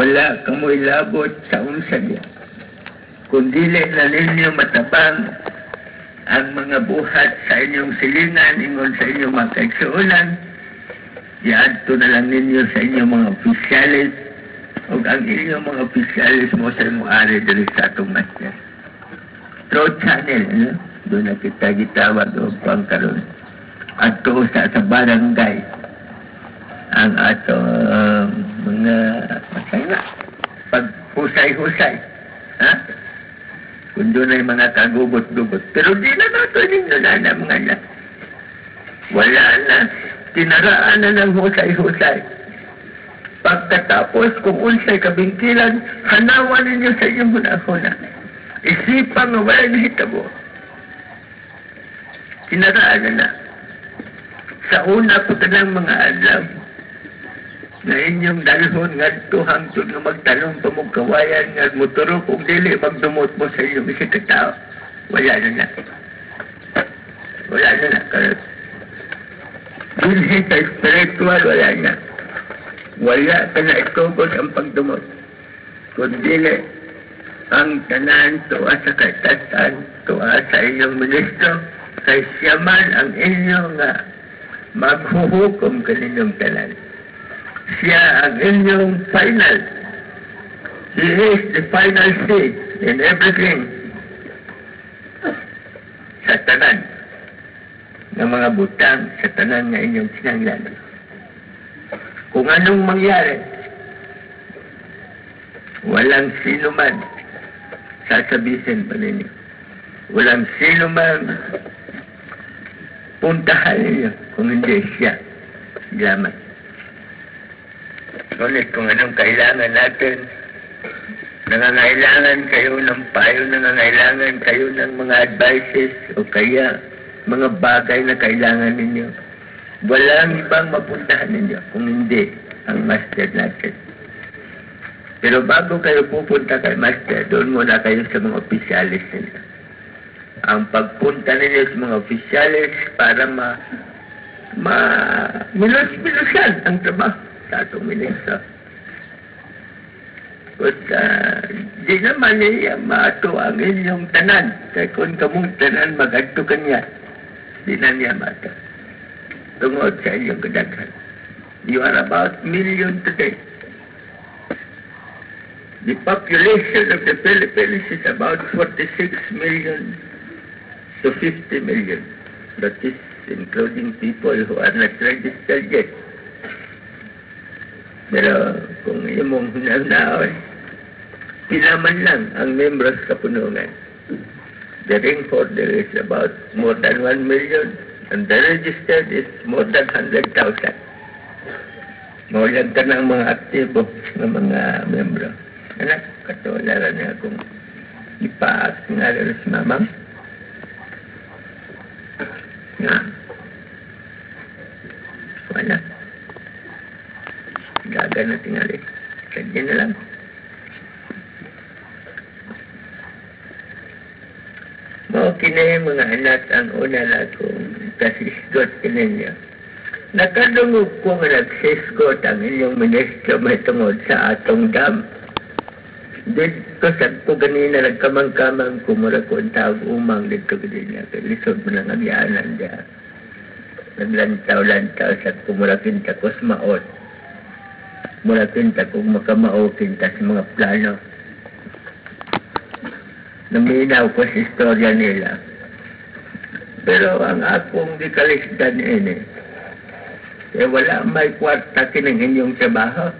wala kamoy labot sa unsa niya. Kung dili na ninyo matabang ang mga buhat sa inyong silingan, ingon sa inyong mga kaigsuunan, iadto na lang ninyo sa inyong mga opisyalis, o ang inyong mga opisyalis mo sa inyong ari diri sa atong master. Through channel, ano? Doon na kita gitawag o pangkaroon. Ato sa barangay ang ato mga masaya paghusay-husay, ha? Kung doon ay mga kagubot-gubot. Pero di na nato ninyo na mga anak. Wala na. Tinaraan na ng husay-husay. Pagkatapos, kung unsay kabingkilan, hanawan ninyo sa inyong hunahuna. Isipang nga wala nahitabo. Tinaraan na. Sa una po ng mga alam na inyong dalhon nga ito hangtod nga magtalong pamugkawayan nga motoro kung dili magdumot mo sa inyong isang katao. Wala na. Wala na. Dili sa spiritual, wala na. Wala ka na itugod ang pagdumot. Kung dili ang tanan tuwa sa katatan, tuwa sa inyong ministro, kay siya man ang inyong maghuhukom kaninyong tanan. Siya ang inyong final. He is the final say in everything. Sa tanan ng mga butang, sa tanan ng inyong sinanglan. Kung anong mangyari, walang sino man sasabihin pa ninyo. Walang sino man puntahan ninyo kung hindi siya. Salamat. Ngunit kung anong kailangan natin, nangangailangan kayo ng payo, nangangailangan kayo ng mga advices o kaya mga bagay na kailangan ninyo, walang ibang mapuntahan ninyo kung hindi ang master natin. Pero bago kayo pupunta kay master, doon muna kayo sa mga opisyalis nila. Ang pagpunta ninyo sa mga opisyalis para minus-minusan ang trabaho sa atong ministro. But di naman niya maato ang inyong tanan. Kaya kung kamong tanan mag-adto kanya, di na niya maato. Tungod sa inyong kadaghan. You are about million today. The population of the Philippines is about 46 million to 50 million. That is including people who are not registered yet. Pero kung imong hunang-naon, pilaman lang ang membros sa punungan. The ring holder is about more than 1 million and the registered is more than 100,000. Maulag ka ng mga aktibo ng mga membro. Anak, katularan niya kung ipaas nga rin si mamang. Nga. Wala. Gaga na tingali. Kanya na lang. Mga kinay mga anak ang una na kung kasisgot kininyo. Nakadungog ko nga nagsisgot ang inyong ministro may tungod sa atong dam. Dito sa po ganina nagkamang-kamang kumura ko ang tawag umang dito ganina. Lisod mo ng agyanan niya. Naglantaw-lantaw sa kumura kinta ko sa maot. Mula kinta kung makamao kinta sa mga plano. Naminaw ko sa istorya nila. Pero ang akong dikalisdan ini, wala may kwarta kining inyong trabaho.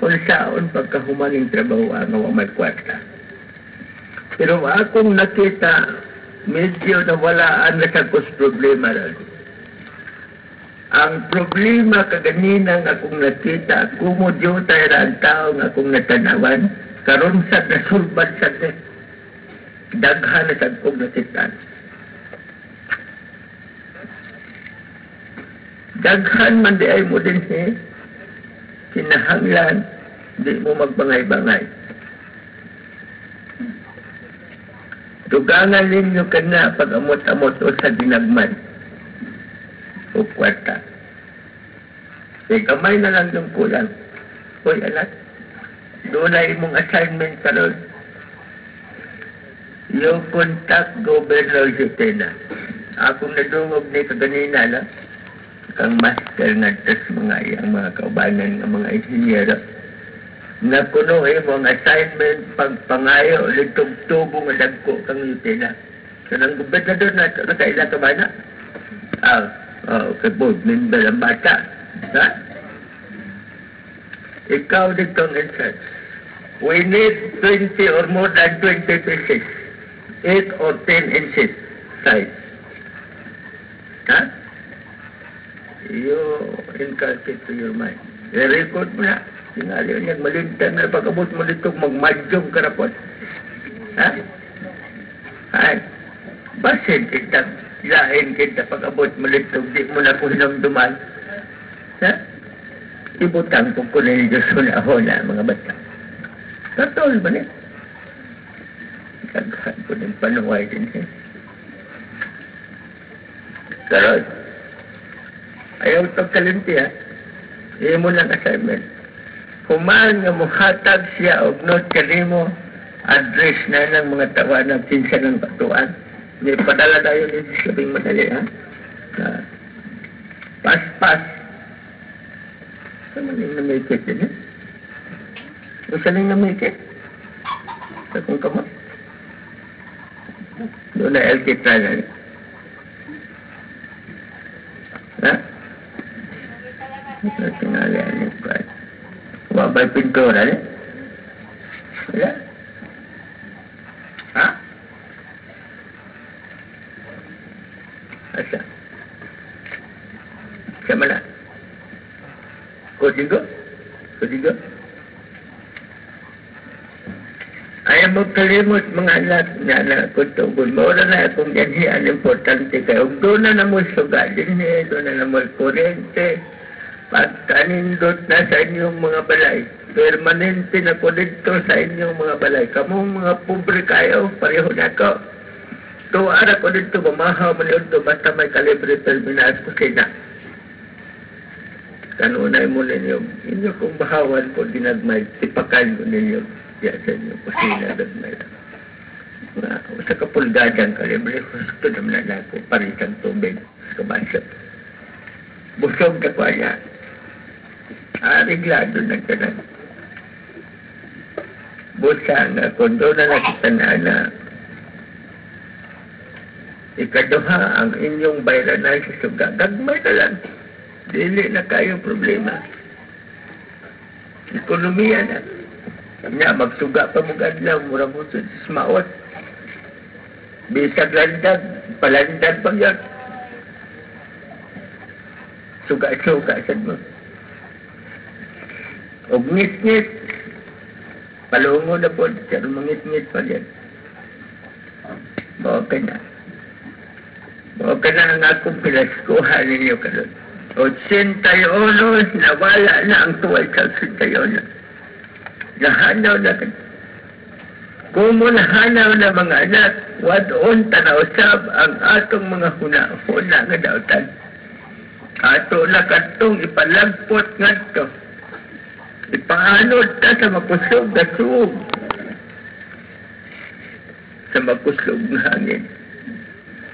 Unsaon pagkahumaning trabaho ang may kwarta. Pero akong nakita, medyo nawalaan na sa problema rin. Ang problema kaganina nga akong nakita, kumudyo tayo ang tao nga akong natanawan, karon sa nasulban sa daghan na sa akong nakita. Daghan man di ay mo din kinahanglan, di mo magbangay-bangay. Tugangan ninyo ka na pag-amot-amot o sa dinagman o kwarta. E kamay na lang yung kulang. Hoy anak, Doon na imong assignment karon. You contact Governor Jutena. Akong nadungog ni kaganina na kang master nga sa mga iyang mga kaubanan ng mga inhinyero. Na kuno imong assignment pagpangayo ulit tubo nga dagko kang Jutena. Kanang gobernador na ito, nakaila ka ba na? Board member ang bata. Ha? Ikaw dito ang in-charge. We need 20 or more than 20 pieces. 8 or 10 inches size. Ha? You inculcate to your mind. I-record mo na. Sinali niya, malintang na pag-abot mo dito, magmadyong karapot. Ha? Ay, basin kita, lain kita pag-abot mo dito, di mo na po hinamduman. Ha? Ibutang ko na yung Diyos na mga bata. Katol ba niya? Kagahan ko ng panuway din siya. Karot, ayaw ito kalimti ha. Iyan mo lang assignment. Humaan nga muhatag siya o note kanimo address na ng mga tawa na pinsa ng patuan. May padala tayo din sa sabing madali ha. Pas-pas. Saan man yung namikit din eh? O saan yung namikit? Sa kong kamot? Doon na LT na niya. Ha? Ito tinalihan niyo pa. Wabay pintura niya. Wala? Ha? Asa? Sama na? Kodigo? Kodigo? Ayaw mo kalimot mga anak na nakutugod. Maura na akong ganyan importante kayo. Doon na mo suga din eh. Doon na mo kurente. Pagkanindot na sa inyong mga balay. Permanente na po dito sa inyong mga balay. Kamu mga pobre kayo, pareho na ko. Tuwara ko dito, mamahaw mo nito basta may kalibre terminas ko sina. Kanunay mo ninyo. Inyo kong bahawan ko, dinagmay. Sipakan ko ninyo. Diyan sa inyo, kusina, dagmay. Sa kapulgadang kalibre, gusto naman na ako, paritang tubig, sa kabasap. Busog na ko niya. Ariglado na tanan. Busa nga, kung doon na nakita na ikaduha ang inyong bayranan sa suga. Gagmay na lang. Dili na kayo problema. Ekonomiya na. Nga, magsuga pa mo gadlaw, mura mo sa smaot. Bisag landag, palandag pa yan. Suga-suga sad mo. O ngit-ngit. Palungo na po, pero mangit-ngit pa yan. Bawa ka na. Bawa ka na ang akong pinaskuhan ninyo karon. 81, nawala na ang tuwal sa 81. Nahanaw na ka. Kung mo nahanaw na mga anak, wadon tanaw-sab ang atong mga huna-huna nga dautan. Ato na katong ipalagpot nga to. Ipaanod ta sa makusog na suog. Sa makusog na hangin.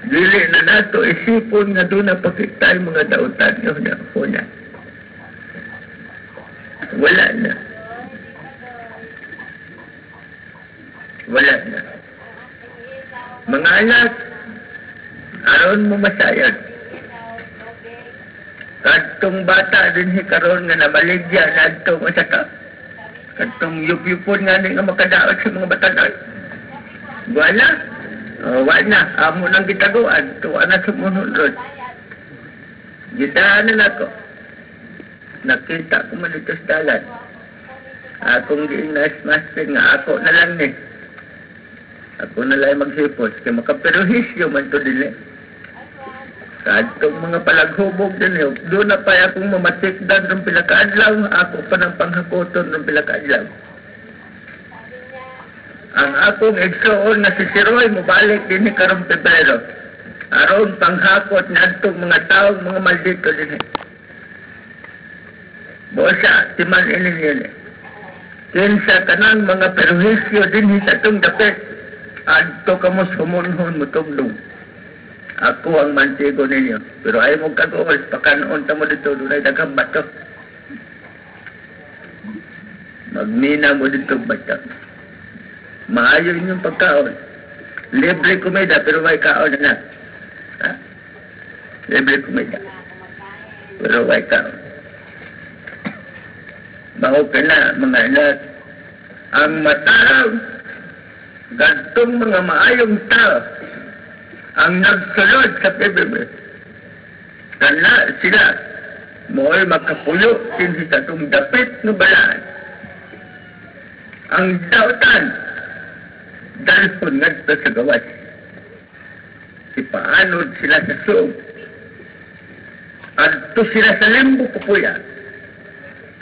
Dili na nato isipon nga doon na pakitay mga dautan nga huna-huna. Wala na. Wala na. Mga anak, aron mo masayag. Kadtong bata din karon nga namaligya na adtong masaka. Kadtong yup-yupon nga nga makadaot sa mga batanon. Wala. Wala. Amo nang gitaguan. Tuwa na sumunod. Gitahanan ako. Nakita ko man ito sa dalan. Akong giingnas master nga ako na lang ni. Ako na lang maghipos. Kaya makaperohisyo man to din eh. Kadtong mga palaghubog din eh. Doon na pa akong mamatikdan ng pilakaadlaw. Ako pa ng panghakoton ng pilakaadlaw. Ang akong igsoon na si Siroy mabalik din ni karong Pebrero. Aron panghakot na itong mga taong mga maldito din eh. Bosa, timan inin yun eh. Kinsa kanang mga perwisyo din sa itong dapit. Adto ka mo sumunhon mo tumdong. Ako ang mansigo ninyo. Pero ayaw mong kagool. Pakanoon ta mo dito. Dunay dagang bato. Magmina mo dito bato. Maayo inyong pagkaon. Libre kumida pero may kaon na. Ha? Libre kumida. Pero may kaon. Mao ka na, mga anak. Ang mataraw, gantong mga maayong tao, ang nagsulod sa PBB. Kana sila, mo'y makapuyo sinsi sa itong dapit na balaan. Ang dautan, dalpon nga sa gawas. Ipaanod sila sa suog. Adto sila sa limbo kupuya.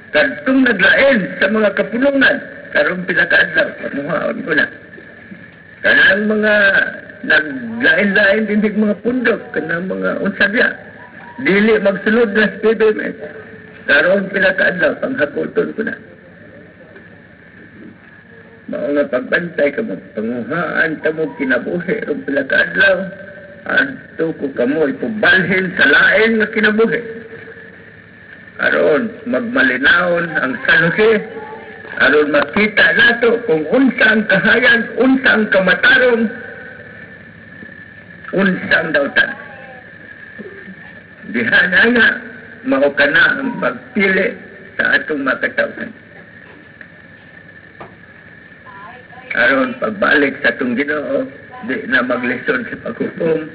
Kadtong naglain sa mga kapulungan, karong pinakaadlaw, pamuhaon ko na. Kanang mga naglain-lain din mga pundok, kanang mga unsadya. Dili magsulod na sa PBM. Karong pinakaadlaw, panghakoton ko na. Mao nga pagbantay ka mo, panguhaan ta mo kinabuhi, rong pinakaadlaw, adto ko kamo ipubalhin sa lain nga kinabuhi. Aron magmalinawon ang saluhi, aron makita nato kung unsa ang kahayan, unsa ang kamatarong, unsa ang dautan. Diha na nga, mao ka na ang pagpili sa atong makatawhan. Aron pagbalik sa atong Ginoo, di na maglisod sa paghukom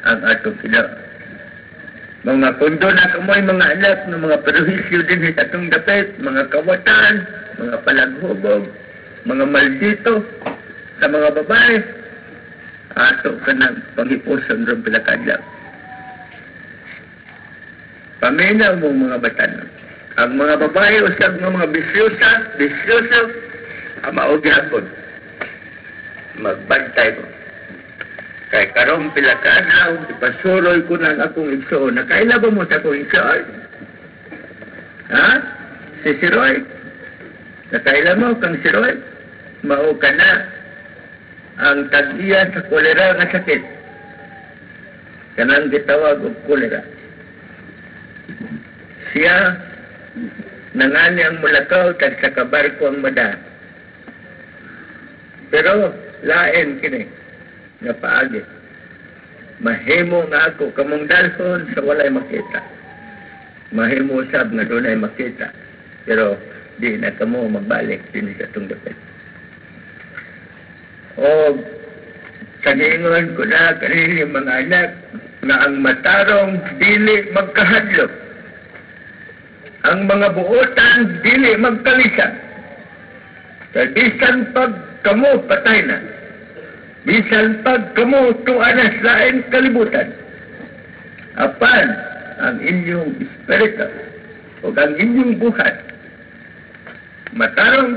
ang atong Ginoo. Mga pundo na kamoy mga anak ng mga perwisyo din sa atong dapit, mga kawatan, mga palaghubog, mga maldito sa mga babae. Ato ka ng panghipuson rin pilakadlaw. Paminaw mo mga batanon. Ang mga babae usab ng mga bisyoso, maugihapon. Magbantay mo. Kay karong pilakanaw, ipasuroy ko ng akong igsoon. Nakaila ba mo sa akong igsoon? Ha? Si Siroy? Nakaila mo kang Siroy? Mao ka na ang tag-iya sa kolera nga sakit. Kanang gitawag og kolera. Siya nangani ang mulakaw tag sa kabarko ang mada. Pero lain kini nga paagi. Mahimo nga ako kamong dalhon sa walay makita. Mahimo sab nga dunay makita. Pero di na kamo magbalik din sa itong dapit. O sagingon ko na kanini mga anak na ang matarong dili magkahadlok. Ang mga buotan dili magkalisan. Bisan pag kamo patay na. Bisan pag kamo tuanas lain kalibutan. Apan ang inyong espiritu o ang inyong buhat matarong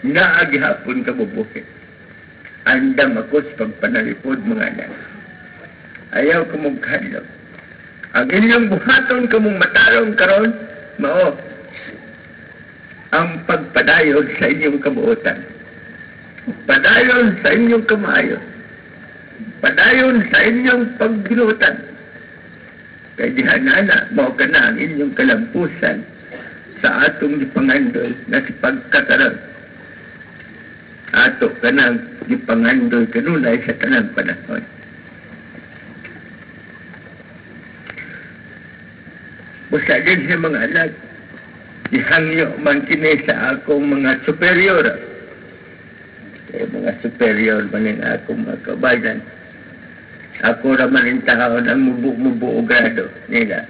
naagihapon kabubuhi. Andam ako sa pagpanalipod mga anak. Ayaw kamong kahadlok. Ang inyong buhaton kamong matarong karon mao ang pagpadayon sa inyong kabuotan. Padayon sa inyong kamayo. Padayon sa inyong pagginutan. Kaya dihanana, mao ka na ang inyong kalampusan sa atong gipangandoy na si pagkakaroon. Ato ka na gipangandoy kanunay sa tanang panahon. Busa din sa mga anak, ihangyo man kini sa akong mga superior. Mga superior maning akong mga kabayan. Ako raman yung taon ang mubo grado nila.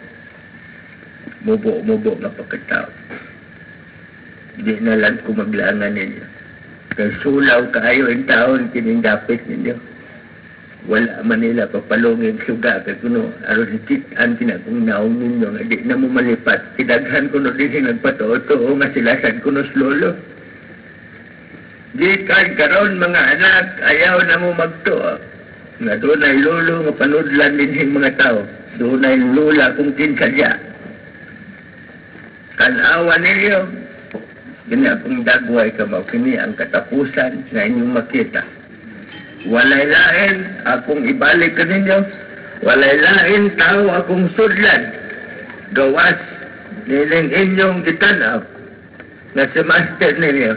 Mubo nga pagkatao. Di na lang ko maglangan ninyo. Kaya sulaw kaayo yung taon kinindapit ninyo. Wala man nila papalungin suga kay kuno aron hikitan kinakong naong ninyo nga di na mo malipat. Kidaghan kuno din nagpatuo-tuo nga silasan kuno lolo. Gikan karon mga anak, ayaw na mo magtuo. Nga doon ay lolo nga panudlan din mga tao. Doon ay lula kung kinsadya. Kanawa ninyo, Kini akong dagway ka mao kini ang katapusan nga inyong makita. Walay lain akong ibalik kaninyo, walay lain tao akong sudlan. Gawas nining inyong gitanaw na si Master ninyo.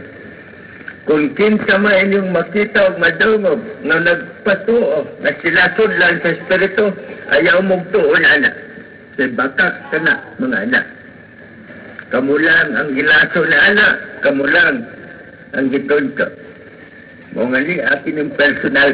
Kung kinsa man inyong makita o madungog nga nagpatuo na sila sudlan sa Espiritu, ayaw mong tuon anak. Sa bakak ka na, mga anak. Kamu lang ang gilaso na anak, kamu lang ang gitunto. Mo nga ni akin yung personal